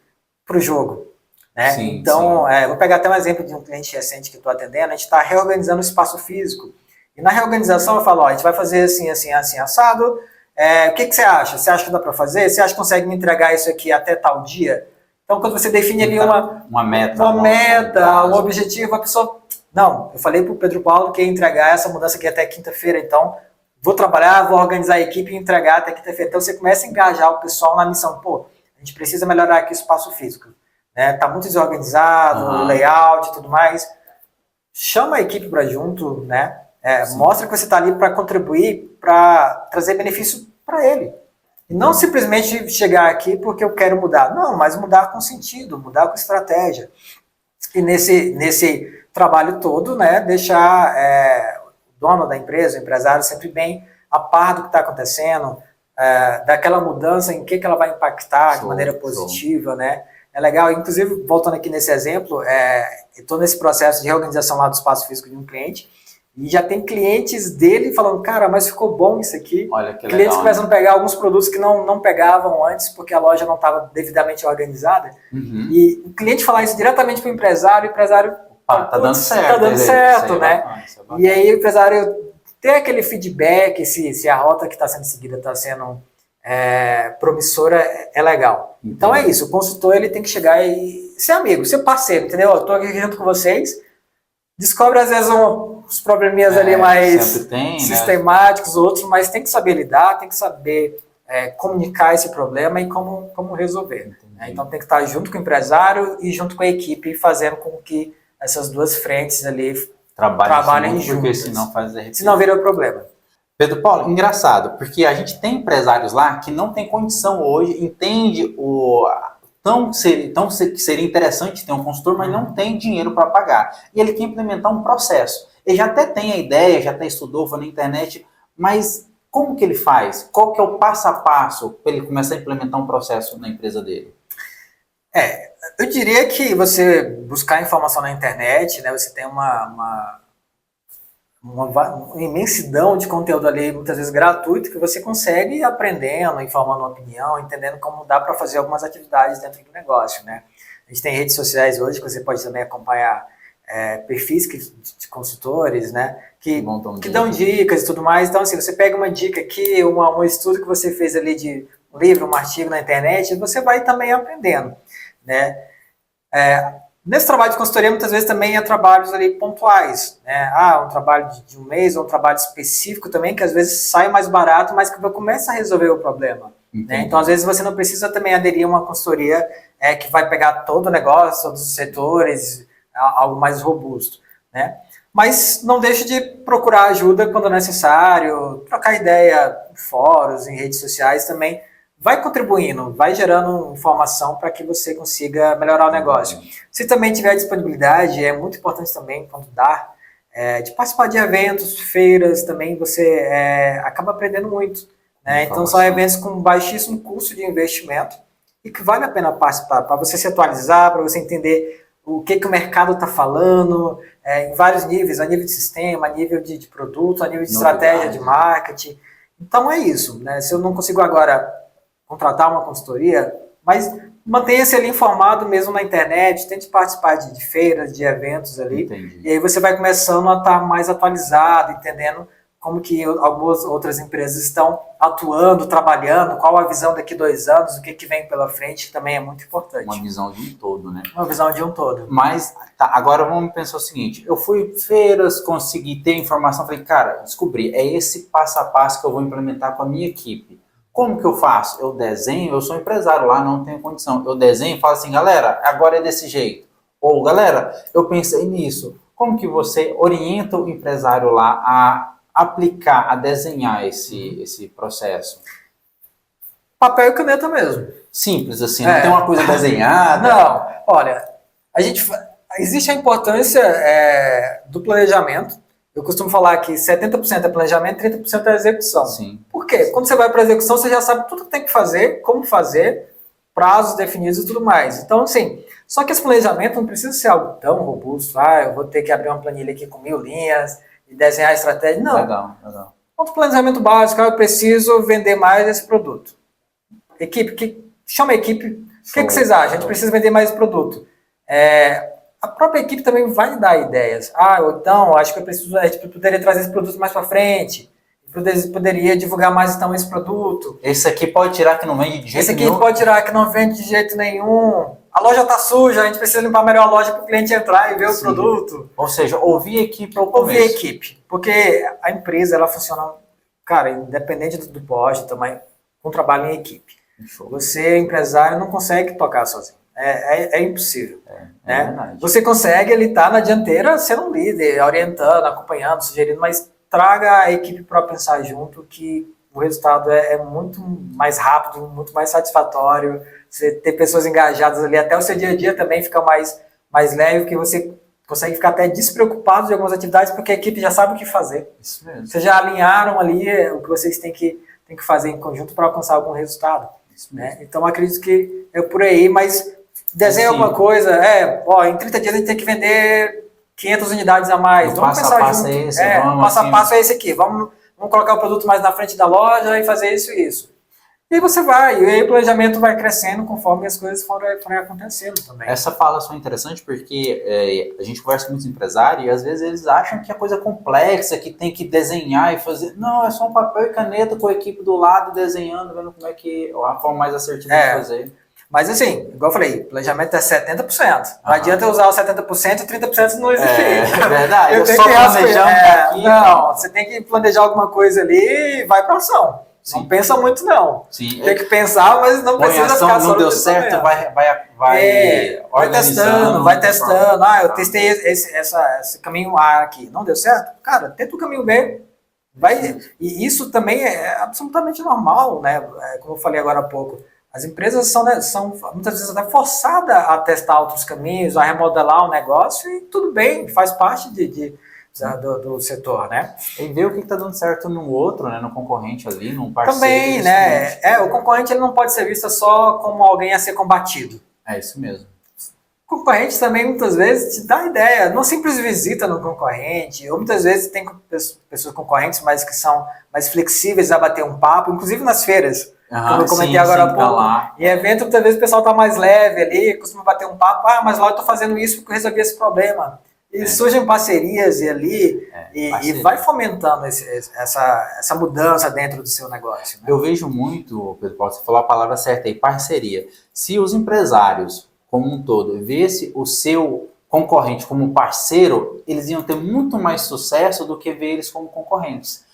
para o jogo. Né? Sim, então, vou pegar até um exemplo de um cliente recente que estou atendendo, a gente está reorganizando o espaço físico. E na reorganização eu falo, a gente vai fazer assim, assim, assim, assado. O que você acha? Você acha que dá para fazer? Você acha que consegue me entregar isso aqui até tal dia? Então, quando você define ali uma meta, um objetivo, a pessoa... Não, eu falei para o Pedro Paulo que ia entregar essa mudança aqui até quinta-feira, então vou trabalhar, vou organizar a equipe e entregar até quinta-feira. Então, você começa a engajar o pessoal na missão. A gente precisa melhorar aqui o espaço físico. Tá muito desorganizado, layout e tudo mais. Chama a equipe para junto, né? Mostra que você está ali para contribuir, para trazer benefício para ele. E não simplesmente chegar aqui porque eu quero mudar. Não, mas mudar com sentido, mudar com estratégia. E nesse trabalho todo, né, deixar o dono da empresa, o empresário, sempre bem a par do que está acontecendo, daquela mudança, em que ela vai impactar de maneira positiva, né? É legal, inclusive, voltando aqui nesse exemplo, eu estou nesse processo de reorganização lá do espaço físico de um cliente, e já tem clientes dele falando, cara, mas ficou bom isso aqui. Olha que clientes legal, começam a pegar alguns produtos que não pegavam antes, porque a loja não estava devidamente organizada. E o cliente falar isso diretamente para o empresário tá dando certo. Tá dando certo, né? E aí o empresário ter aquele feedback, se a rota que está sendo seguida está sendo promissora é legal. Então é isso, o consultor ele tem que chegar e ser amigo, ser parceiro, entendeu? Eu tô aqui junto com vocês, descobre às vezes uns probleminhas ali mais sistemáticos, outros, mas tem que saber lidar, tem que saber comunicar esse problema e como resolver. Né? Então tem que estar junto com o empresário e junto com a equipe, fazendo com que essas duas frentes ali trabalhem juntos, porque senão vira um problema. Pedro Paulo, engraçado, porque a gente tem empresários lá que não tem condição hoje, entende que seria interessante ter um consultor, mas não tem dinheiro para pagar. E ele quer implementar um processo. Ele já até tem a ideia, já até estudou, foi na internet, mas como que ele faz? Qual que é o passo a passo para ele começar a implementar um processo na empresa dele? Eu diria que você buscar informação na internet, né, você tem uma imensidão de conteúdo ali, muitas vezes gratuito, que você consegue ir aprendendo, informando uma opinião, entendendo como dá para fazer algumas atividades dentro do negócio, né? A gente tem redes sociais hoje que você pode também acompanhar perfis de consultores, né? Que dão dicas e tudo mais. Então, assim, você pega uma dica aqui, um estudo que você fez ali de um livro, um artigo na internet, você vai também aprendendo, né? Nesse trabalho de consultoria, muitas vezes também é trabalhos ali pontuais, né? Um trabalho de um mês, ou um trabalho específico também, que às vezes sai mais barato, mas que começa a resolver o problema. Né? Então, às vezes, você não precisa também aderir a uma consultoria que vai pegar todo o negócio, todos os setores, algo mais robusto, né? Mas não deixe de procurar ajuda quando necessário, trocar ideia em fóruns, em redes sociais também, vai contribuindo, vai gerando informação para que você consiga melhorar o negócio. Se também tiver disponibilidade, é muito importante também, quando dá, de participar de eventos, feiras, também você acaba aprendendo muito. Né? Então são eventos com baixíssimo custo de investimento e que vale a pena participar, para você se atualizar, para você entender o que o mercado está falando, em vários níveis, a nível de sistema, a nível de produto, a nível de estratégia de marketing. Então é isso. Né? Se eu não consigo agora contratar uma consultoria, mas mantenha-se ali informado mesmo na internet, tente participar de feiras, de eventos ali, e aí você vai começando a estar mais atualizado, entendendo como que algumas outras empresas estão atuando, trabalhando, qual a visão daqui 2 anos, o que vem pela frente, que também é muito importante. Uma visão de um todo, né? Uma visão de um todo. Mas, agora vamos pensar o seguinte, eu fui em feiras, consegui ter informação, falei, cara, descobri, é esse passo a passo que eu vou implementar com a minha equipe. Como que eu faço? Eu desenho, eu sou empresário lá, não tenho condição. Eu desenho e falo assim, galera, agora é desse jeito. Ou, galera, eu pensei nisso. Como que você orienta o empresário lá a aplicar, a desenhar esse processo? Papel e caneta mesmo. Simples, assim, não tem uma coisa desenhada. Não, olha, existe a importância do planejamento. Eu costumo falar que 70% é planejamento, 30% é execução. Sim. Por quê? Quando você vai para a execução, você já sabe tudo que tem que fazer, como fazer, prazos definidos e tudo mais. Então, assim, só que esse planejamento não precisa ser algo tão robusto. Eu vou ter que abrir uma planilha aqui com 1000 linhas e desenhar a estratégia. Não. Legal. Outro planejamento básico, eu preciso vender mais esse produto. Chama a equipe. O que vocês acham? A gente precisa vender mais esse produto. A própria equipe também vai dar ideias. Então, acho que a gente poderia trazer esse produto mais para frente. Poderia divulgar mais, então, esse produto. Esse aqui pode tirar que não vende de jeito nenhum. Esse aqui pode tirar que não vende de jeito nenhum. A loja está suja, a gente precisa limpar melhor a loja para o cliente entrar e ver o produto. Ou seja, ouvir a equipe ao começo. Ouvir a equipe. Porque a empresa, ela funciona, cara, independente do porte, também, com trabalho em equipe. Você, empresário, não consegue tocar sozinho. É impossível. Né? Você consegue, ele tá na dianteira, sendo um líder, orientando, acompanhando, sugerindo, mas traga a equipe para pensar junto, que o resultado é muito mais rápido, muito mais satisfatório. Você ter pessoas engajadas ali, até o seu dia a dia também fica mais leve, porque você consegue ficar até despreocupado de algumas atividades, porque a equipe já sabe o que fazer. Isso mesmo. Vocês já alinharam ali o que vocês têm que fazer em conjunto para alcançar algum resultado. Né? Então, acredito que é por aí, mas desenha alguma coisa, em 30 dias a gente tem que vender 500 unidades a mais. Vamos pensar junto. O passo a passo é esse aqui. Vamos colocar o produto mais na frente da loja e fazer isso e isso. E aí você vai, e aí o planejamento vai crescendo conforme as coisas forem acontecendo também. Essa fala só é interessante porque a gente conversa com muitos empresários e às vezes eles acham que é coisa complexa, que tem que desenhar e fazer. Não, é só um papel e caneta com a equipe do lado desenhando, vendo como é que a forma mais assertiva de fazer. Mas assim, igual eu falei, planejamento é 70%. Não adianta eu usar os 70% e 30% não existir. É verdade, eu tenho só que planejando aqui. Não, você tem que planejar alguma coisa ali e vai para ação. Sim. Não pensa muito, não. Sim. Tem que pensar, mas não precisa ficar só não deu certo, vai testando. Ah, eu testei esse caminho A aqui. Não deu certo? Cara, tenta o caminho B. E isso também é absolutamente normal, né? Como eu falei agora há pouco. As empresas são muitas vezes até forçadas a testar outros caminhos, a remodelar o negócio e tudo bem, faz parte do setor, né? E ver o que está dando certo no outro, né? No concorrente ali, num parceiro. Também, né? O concorrente ele não pode ser visto só como alguém a ser combatido. É isso mesmo. O concorrente também muitas vezes te dá ideia, não simples visita no concorrente, ou muitas vezes tem pessoas concorrentes, mas que são mais flexíveis a bater um papo, inclusive nas feiras. Como eu comentei agora há pouco. Em evento, muitas vezes o pessoal está mais leve ali, costuma bater um papo, mas lá eu estou fazendo isso porque eu resolvi esse problema. E surgem parcerias e vai fomentando essa mudança dentro do seu negócio. Né? Eu vejo muito, Pedro Paulo, você falou a palavra certa aí, parceria. Se os empresários, como um todo, vissem o seu concorrente como parceiro, eles iam ter muito mais sucesso do que ver eles como concorrentes.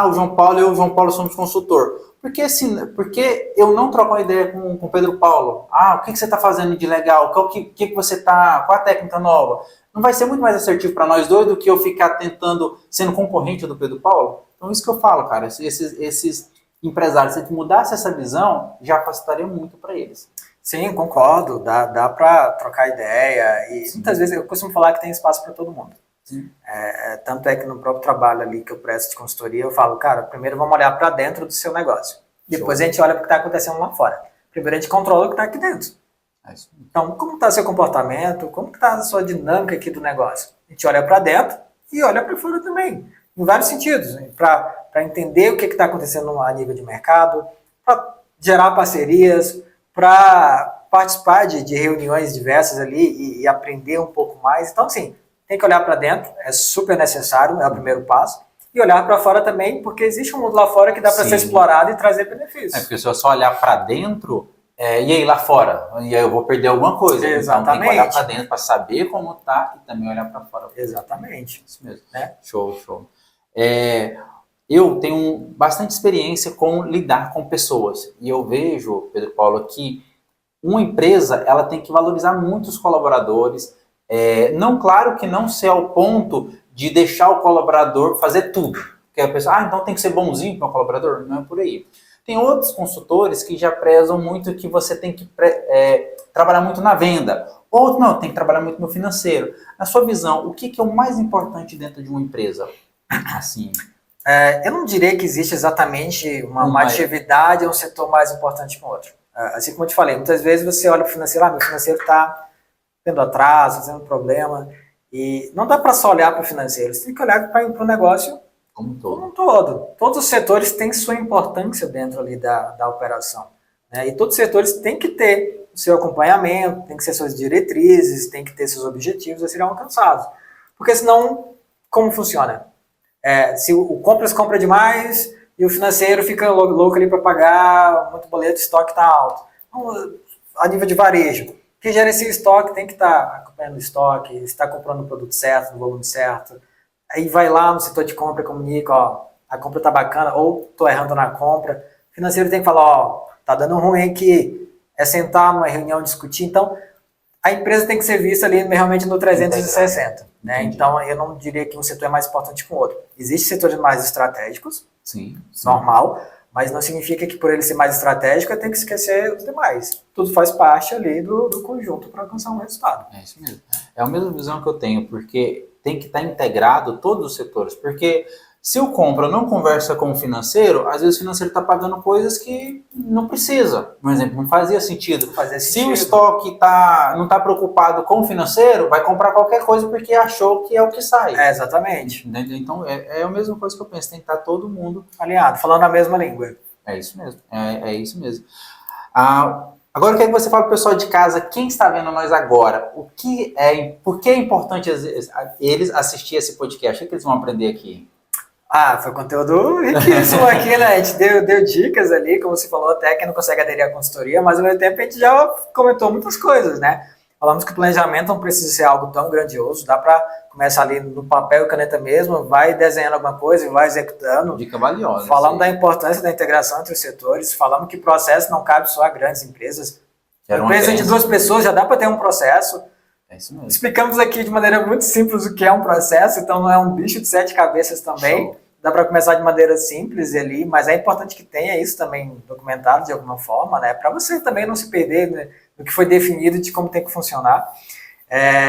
O João Paulo e eu, o João Paulo, somos consultor. Porque eu não troco uma ideia com o Pedro Paulo? O que você está fazendo de legal? Qual a técnica nova? Não vai ser muito mais assertivo para nós dois do que eu ficar tentando, sendo concorrente do Pedro Paulo? Então, isso que eu falo, cara. Esses empresários, se mudasse essa visão, já facilitaria muito para eles. Sim, concordo. Dá para trocar ideia. E muitas vezes eu costumo falar que tem espaço para todo mundo. Tanto é que no próprio trabalho ali que eu presto de consultoria, eu falo, cara, primeiro vamos olhar para dentro do seu negócio. Depois a gente olha para o que está acontecendo lá fora. Primeiro a gente controla o que está aqui dentro. Então, como está seu comportamento? Como está a sua dinâmica aqui do negócio? A gente olha para dentro e olha para fora também. Em vários sentidos. Para entender o que está acontecendo a nível de mercado, para gerar parcerias, para participar de reuniões diversas ali e aprender um pouco mais. Então, assim, tem que olhar para dentro, é super necessário, é o primeiro passo. E olhar para fora também, porque existe um mundo lá fora que dá para ser explorado e trazer benefícios. Porque se eu só olhar para dentro, e aí lá fora? E aí eu vou perder alguma coisa. Exatamente. Então tem que olhar para dentro para saber como tá e também olhar para fora. Exatamente. Isso mesmo. Show. Eu tenho bastante experiência com lidar com pessoas. E eu vejo, Pedro Paulo, que uma empresa ela tem que valorizar muito os colaboradores. Claro que não ser ao ponto de deixar o colaborador fazer tudo. Porque a pessoa, então tem que ser bonzinho para o colaborador. Não é por aí. Tem outros consultores que já prezam muito que você tem que trabalhar muito na venda. Outros não, tem que trabalhar muito no financeiro. Na sua visão, o que é o mais importante dentro de uma empresa? Assim. Eu não diria que existe exatamente uma atividade ou um setor mais importante que o outro. Assim como eu te falei, muitas vezes você olha para o financeiro, meu financeiro está tendo atraso, tendo problema. E não dá para só olhar para o financeiro, você tem que olhar para o negócio como um todo. Todos os setores têm sua importância dentro ali da operação. Né? E todos os setores têm que ter o seu acompanhamento, tem que ter suas diretrizes, tem que ter seus objetivos a serem alcançados. Porque senão, como funciona? Se o compras compra demais e o financeiro fica louco ali para pagar, muito boleto, o estoque está alto. Então, a nível de varejo, quem gerencia o estoque tem que estar acompanhando o estoque, está comprando o produto certo, no volume certo. Aí vai lá no setor de compra e comunica, a compra tá bacana, ou tô errando na compra. O financeiro tem que falar, tá dando ruim aqui. É sentar numa reunião, discutir. Então, a empresa tem que ser vista ali realmente no 360. Né? Então, eu não diria que um setor é mais importante que o outro. Existem setores mais estratégicos, sim. Normal, mas não significa que por ele ser mais estratégico eu tenho que esquecer os demais. Tudo faz parte ali do conjunto para alcançar um resultado. É isso mesmo. É a mesma visão que eu tenho, porque tem que estar integrado todos os setores, porque se o compra não conversa com o financeiro, às vezes o financeiro está pagando coisas que não precisa. Por exemplo, não fazia sentido. Se o estoque não está preocupado com o financeiro, vai comprar qualquer coisa porque achou que é o que sai. Exatamente. Então é a mesma coisa que eu penso, tem que estar todo mundo alinhado, falando a mesma língua. É isso mesmo, é isso mesmo. Agora eu quero que você fale para o pessoal de casa, quem está vendo nós agora, por que é importante eles assistir esse podcast? O que eles vão aprender aqui? Foi conteúdo riquíssimo aqui, né? A gente deu dicas ali, como você falou, até quem não consegue aderir à consultoria, mas ao mesmo tempo a gente já comentou muitas coisas, né? Falamos que o planejamento não precisa ser algo tão grandioso, dá para começar ali no papel e caneta mesmo, vai desenhando alguma coisa e vai executando. Dica valiosa. Falamos da importância da integração entre os setores, falamos que processo não cabe só a grandes empresas. Empresa de 2 pessoas já dá para ter um processo. É isso mesmo. Explicamos aqui de maneira muito simples o que é um processo, então não é um bicho de 7 cabeças também. Show. Dá para começar de maneira simples ali, mas é importante que tenha isso também documentado de alguma forma, né? Para você também não se perder, né, no que foi definido de como tem que funcionar.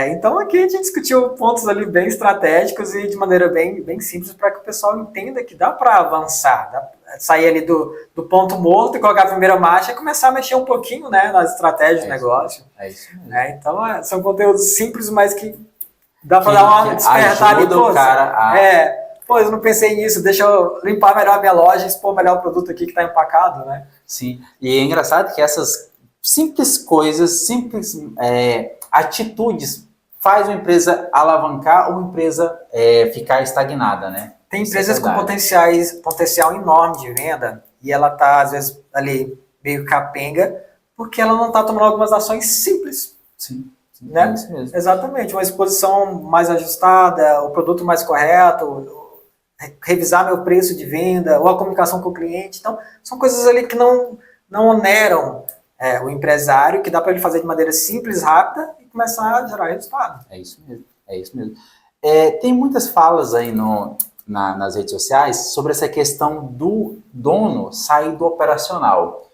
Então aqui a gente discutiu pontos ali bem estratégicos e de maneira bem simples para que o pessoal entenda que dá para avançar, dá pra sair ali do ponto morto e colocar a primeira marcha e começar a mexer um pouquinho, né, nas estratégias do negócio. É isso mesmo. Então são conteúdos simples, mas que dá para dar uma despertar ali. O cara eu não pensei nisso, deixa eu limpar melhor a minha loja e expor melhor o produto aqui que está empacado, né? Sim, e é engraçado que essas simples coisas, atitudes faz uma empresa alavancar ou uma empresa ficar estagnada, né? Tem empresas com potencial enorme de venda e ela está, às vezes, ali meio capenga porque ela não está tomando algumas ações simples. Sim, né? É isso mesmo. Exatamente, uma exposição mais ajustada, o produto mais correto, revisar meu preço de venda, ou a comunicação com o cliente. Então, são coisas ali que não oneram o empresário, que dá para ele fazer de maneira simples, rápida e começar a gerar resultado. É isso mesmo. Tem muitas falas aí nas redes sociais sobre essa questão do dono sair do operacional.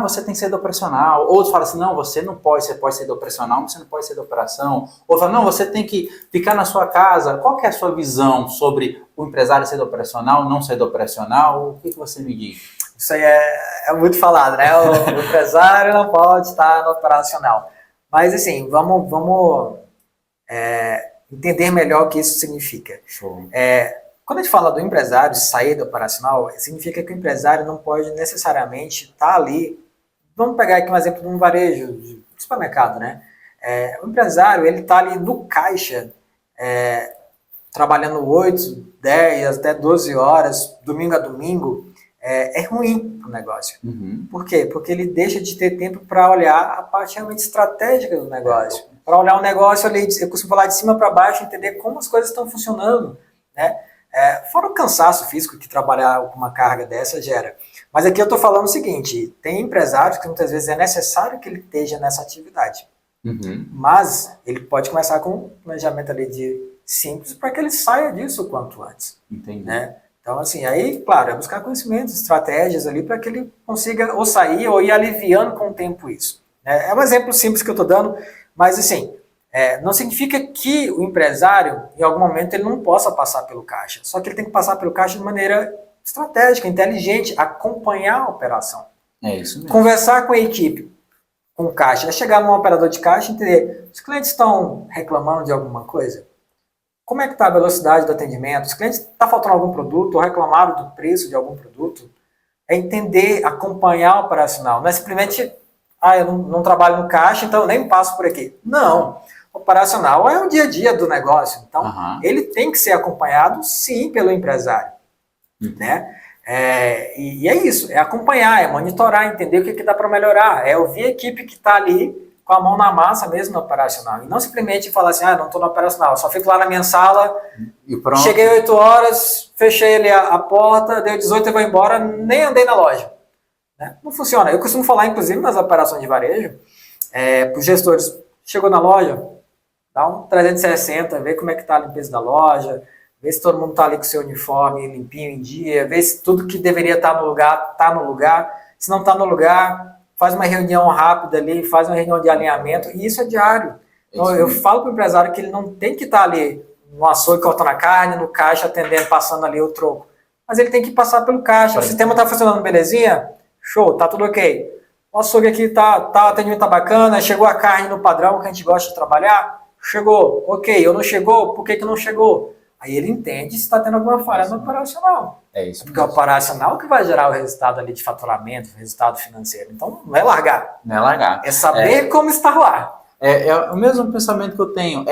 Você tem que ser do operacional. Outros falam assim, não, você não pode, você pode ser do operacional, mas você não pode ser da operação. Outros falam, não, você tem que ficar na sua casa. Qual que é a sua visão sobre o empresário ser do operacional, não ser do operacional? O que você me diz? Isso aí é muito falado, né? O empresário não pode estar no operacional. Mas, assim, vamos entender melhor o que isso significa. Show. Quando a gente fala do empresário sair do operacional, significa que o empresário não pode necessariamente estar ali. Vamos pegar aqui um exemplo de um varejo de supermercado, né? O empresário, ele está ali no caixa, trabalhando 8, 10, até 12 horas, domingo a domingo. É ruim para o negócio. Uhum. Por quê? Porque ele deixa de ter tempo para olhar a parte realmente estratégica do negócio. Para olhar o negócio ali, eu costumo falar de cima para baixo, entender como as coisas estão funcionando, né? Fora o cansaço físico que trabalhar com uma carga dessa gera. Mas aqui eu estou falando o seguinte, tem empresários que muitas vezes é necessário que ele esteja nessa atividade. Uhum. Mas ele pode começar com um planejamento ali de simples para que ele saia disso o quanto antes. Entendi. Né? Então, assim, aí, claro, buscar conhecimentos, estratégias ali para que ele consiga ou sair ou ir aliviando com o tempo isso. É um exemplo simples que eu estou dando, mas, assim, não significa que o empresário, em algum momento, ele não possa passar pelo caixa. Só que ele tem que passar pelo caixa de maneira estratégica, inteligente, acompanhar a operação. É isso mesmo. Conversar com a equipe, com o caixa, chegar num operador de caixa e entender, os clientes estão reclamando de alguma coisa? Como é que está a velocidade do atendimento? Os clientes está faltando algum produto ou reclamaram do preço de algum produto? É entender, acompanhar o operacional. Não é simplesmente, eu não trabalho no caixa, então eu nem passo por aqui. Não. O operacional é o dia a dia do negócio. Então, ele tem que ser acompanhado, sim, pelo empresário. Né? E é isso, é acompanhar, é monitorar, entender o que dá para melhorar. É ouvir a equipe que está ali com a mão na massa mesmo no operacional. E não simplesmente falar assim, não estou no operacional, só fico lá na minha sala, e pronto. Cheguei 8 horas, fechei ali a porta, deu 18 e vou embora, nem andei na loja. Né? Não funciona. Eu costumo falar, inclusive, nas operações de varejo, para os gestores, chegou na loja, dá um 360, vê como é que está a limpeza da loja, vê se todo mundo está ali com o seu uniforme limpinho em dia, vê se tudo que deveria estar no lugar, está no lugar. Se não está no lugar, faz uma reunião rápida ali, faz uma reunião de alinhamento, e isso é diário. Então, eu falo para o empresário que ele não tem que estar ali no açougue cortando a carne, no caixa atendendo, passando ali o troco. Mas ele tem que passar pelo caixa. O sistema está funcionando belezinha? Show, tá tudo ok. O açougue aqui o atendimento tá bacana, chegou a carne no padrão que a gente gosta de trabalhar? Chegou, ok. Ou não chegou? Por que não chegou? Aí ele entende se está tendo alguma falha no operacional. É isso Porque o mesmo. operacional que vai gerar o resultado ali de faturamento, o resultado financeiro. Então, não é largar. Não é largar. É saber como estar lá. É o mesmo pensamento que eu tenho.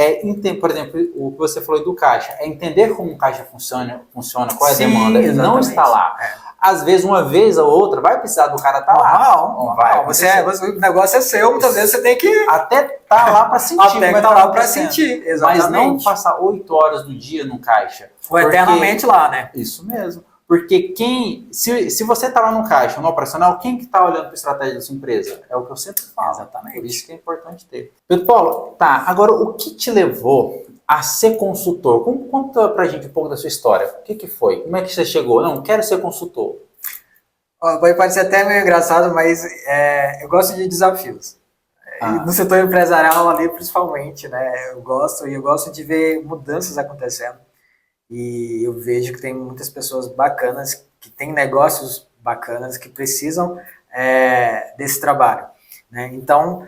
Por exemplo, o que você falou do caixa. É entender como o caixa funciona, qual é a Sim, demanda, e não exatamente. estar lá. É. Às vezes, uma vez ou outra, vai precisar do cara estar lá. Normal. Vai O negócio é seu, muitas vezes você tem que até estar lá para sentir. até como é estar que lá tá para acontecendo. sentir. Mas não Exatamente. passar 8 horas do dia no caixa. Ou eternamente lá, né? Isso mesmo. Porque se você está lá no caixa, no operacional, quem que está olhando para a estratégia da sua empresa? É o que eu sempre falo. Exatamente. Por isso que é importante ter. Pedro Paulo, tá, agora o que te levou a ser consultor? Conta pra gente um pouco da sua história. O que foi? Como é que você chegou? Não, quero ser consultor. Pode parecer até meio engraçado, mas eu gosto de desafios. E no setor empresarial ali, principalmente, né? Eu gosto de ver mudanças acontecendo. E eu vejo que tem muitas pessoas bacanas, que têm negócios bacanas, que precisam desse trabalho, né? Então,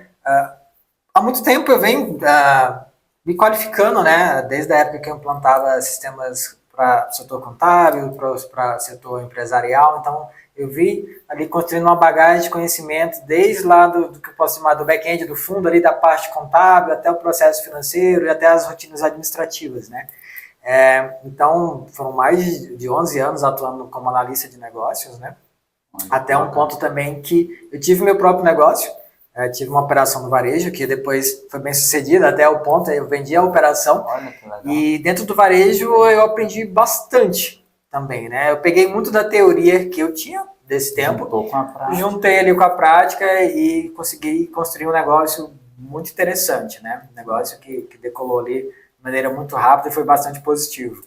há muito tempo eu venho me qualificando, né? Desde a época que eu implantava sistemas para o setor contábil, para o setor empresarial. Então, eu vi ali construindo uma bagagem de conhecimento, desde lá do que eu posso chamar do back-end, do fundo ali da parte contábil, até o processo financeiro e até as rotinas administrativas, né? Então, foram mais de 11 anos atuando como analista de negócios, né? Até um ponto também que eu tive meu próprio negócio, tive uma operação no varejo, que depois foi bem sucedida, até o ponto eu vendi a operação. Olha que legal. E dentro do varejo eu aprendi bastante também, né? Eu peguei muito da teoria que eu tinha desse tempo, juntei ali com a prática e consegui construir um negócio muito interessante, né? Um negócio que decolou ali de maneira muito rápida e foi bastante positivo.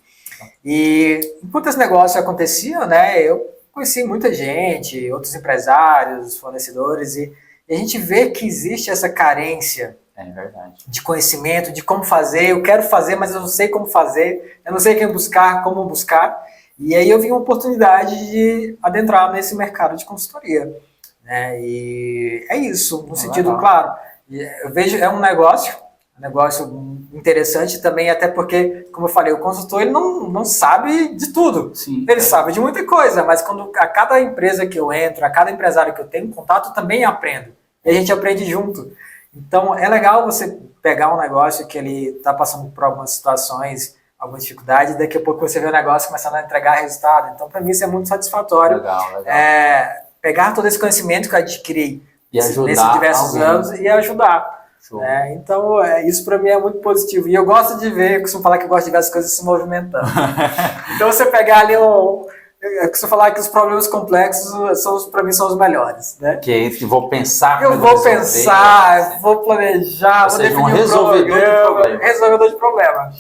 E enquanto esse negócio acontecia, né, eu conheci muita gente, outros empresários, fornecedores, e a gente vê que existe essa carência de conhecimento, de como fazer. Eu quero fazer, mas eu não sei como fazer, eu não sei quem buscar, como buscar. E aí eu vi uma oportunidade de adentrar nesse mercado de consultoria, né? E é isso, no sentido, claro, eu vejo, é um negócio interessante também, até porque, como eu falei, o consultor ele não sabe de tudo. Sim, ele sabe de muita coisa, mas quando a cada empresa que eu entro, a cada empresário que eu tenho contato, eu também aprendo. E a gente aprende junto. Então, é legal você pegar um negócio que ele está passando por algumas situações, algumas dificuldades, daqui a pouco você vê o negócio começando a entregar resultado. Então, para mim, isso é muito satisfatório. Legal. Pegar todo esse conhecimento que eu adquiri nesses diversos anos e ajudar. Então, isso para mim é muito positivo. E eu gosto de ver, eu costumo falar que eu gosto de ver as coisas se movimentando. Então, você pegar ali eu costumo falar que os problemas complexos, para mim, são os melhores, né? Que é isso que vou pensar. Eu vou pensar, vou planejar, vou definir resolvedor de problema.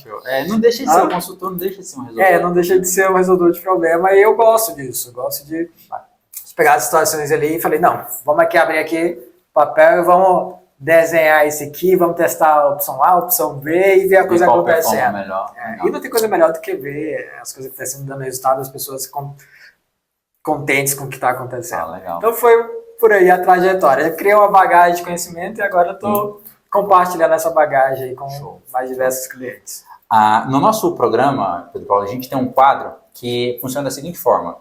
Não deixa de ser um consultor, não deixa de ser um resolvedor. Não deixa de ser um resolvedor de problema, e eu gosto disso. Eu gosto de pegar as situações ali e falei, não, vamos aqui abrir aqui o papel e vamos desenhar esse aqui, vamos testar a opção A, a opção B e ver a coisa acontecendo. E não tem coisa melhor do que ver as coisas acontecendo, dando resultado, as pessoas contentes com o que está acontecendo. Então foi por aí a trajetória. Eu criei uma bagagem de conhecimento e agora eu estou compartilhando essa bagagem aí com mais diversos clientes. No nosso programa, Pedro Paulo, a gente tem um quadro que funciona da seguinte forma.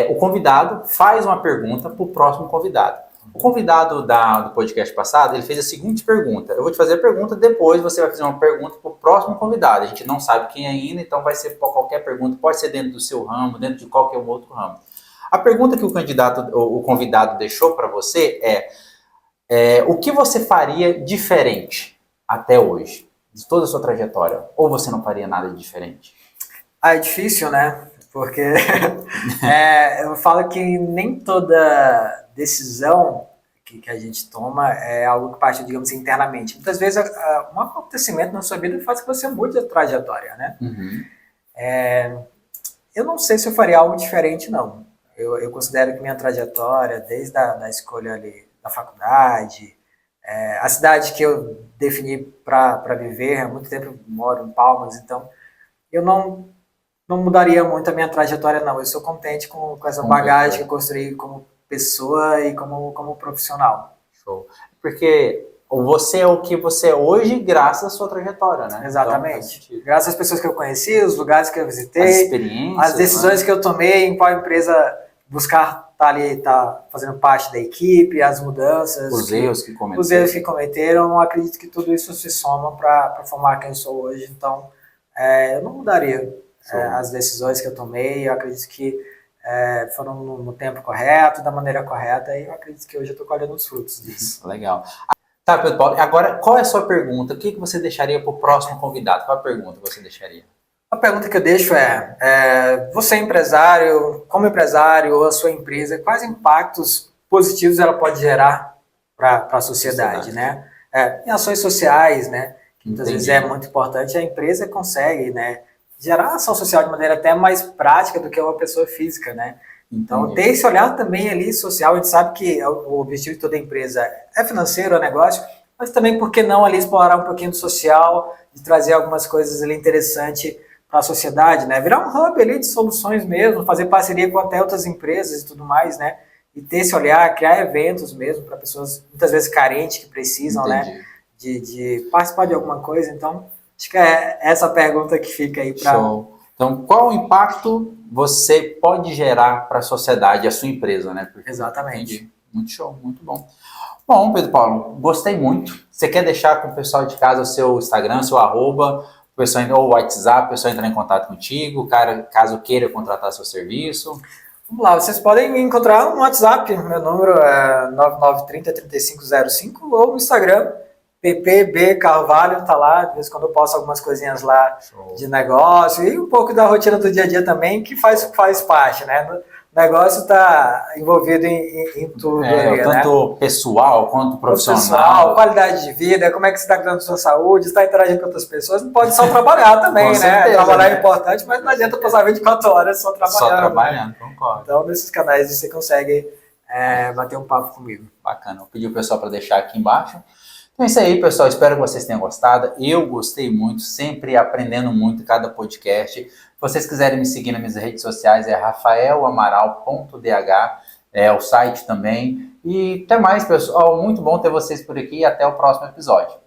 O convidado faz uma pergunta para o próximo convidado. O convidado do podcast passado, ele fez a seguinte pergunta. Eu vou te fazer a pergunta, depois você vai fazer uma pergunta para o próximo convidado. A gente não sabe quem ainda, então vai ser qualquer pergunta. Pode ser dentro do seu ramo, dentro de qualquer outro ramo. A pergunta que o convidado deixou para você é o que você faria diferente até hoje, de toda a sua trajetória? Ou você não faria nada de diferente? É difícil, né? Porque eu falo que nem toda decisão que a gente toma é algo que parte, digamos assim, internamente. Muitas vezes um acontecimento na sua vida faz que você mude a trajetória, né? Uhum. Eu não sei se eu faria algo diferente, não. Eu considero que minha trajetória, desde a escolha ali da faculdade, a cidade que eu defini para viver, há muito tempo eu moro em Palmas, então eu não mudaria muito a minha trajetória, não. Eu sou contente com essa bagagem que eu construí como pessoa e como profissional. Show. Porque você é o que você é hoje graças à sua trajetória, né? Exatamente. Então, Graças às pessoas que eu conheci, os lugares que eu as visitei, experiências, as decisões né? que eu tomei em qual empresa buscar estar ali, tá fazendo parte da equipe, as mudanças, Os erros que cometeram. os erros que cometeram, eu acredito que tudo isso se soma para formar quem eu sou hoje. Então, eu não mudaria as decisões que eu tomei. Eu acredito que foram no tempo correto, da maneira correta, e eu acredito que hoje eu estou colhendo os frutos disso. Legal. Tá, Pedro Paulo, agora qual é a sua pergunta? O que você deixaria para o próximo convidado? Qual a pergunta que você deixaria? A pergunta que eu deixo você é empresário, como empresário ou a sua empresa, quais impactos positivos ela pode gerar para a sociedade, né? Em ações sociais, né? Que muitas vezes é muito importante, a empresa consegue, né, gerar ação social de maneira até mais prática do que uma pessoa física, né? Então, ter esse olhar também ali social, a gente sabe que o objetivo de toda empresa é financeiro, é negócio, mas também, por que não ali explorar um pouquinho do social, de trazer algumas coisas ali interessantes para a sociedade, né? Virar um hub ali de soluções mesmo, fazer parceria com até outras empresas e tudo mais, né? E ter esse olhar, criar eventos mesmo para pessoas muitas vezes carentes que precisam, né? De participar de alguma coisa. Então, acho que é essa pergunta que fica aí para... Show. Então, qual impacto você pode gerar para a sociedade, a sua empresa, né? Porque, exatamente. Muito show, muito bom. Bom, Pedro Paulo, gostei muito. Você quer deixar com o pessoal de casa o seu Instagram, seu arroba, o pessoal, ou o WhatsApp, o pessoal entrar em contato contigo, caso queira contratar seu serviço? Vamos lá, vocês podem me encontrar no WhatsApp, meu número é 9930-3505, ou no Instagram, PPB Carvalho, tá lá, de vez em quando eu posto algumas coisinhas lá de negócio, e um pouco da rotina do dia a dia também, que faz parte, né? O negócio está envolvido em tudo. Tanto né? pessoal quanto profissional. Qualidade de vida, como é que você está cuidando da sua saúde, está interagindo com outras pessoas, não pode só trabalhar também, Com né? certeza, Trabalhar é importante, mas não adianta passar 24 horas só trabalhando. Só trabalhando, concordo. Então, nesses canais você consegue bater um papo comigo. Bacana, vou pedir o pessoal para deixar aqui embaixo. Então é isso aí, pessoal. Espero que vocês tenham gostado. Eu gostei muito, sempre aprendendo muito cada podcast. Se vocês quiserem me seguir nas minhas redes sociais, é rafaelamaral.dh, é o site também. E até mais, pessoal. Muito bom ter vocês por aqui e até o próximo episódio.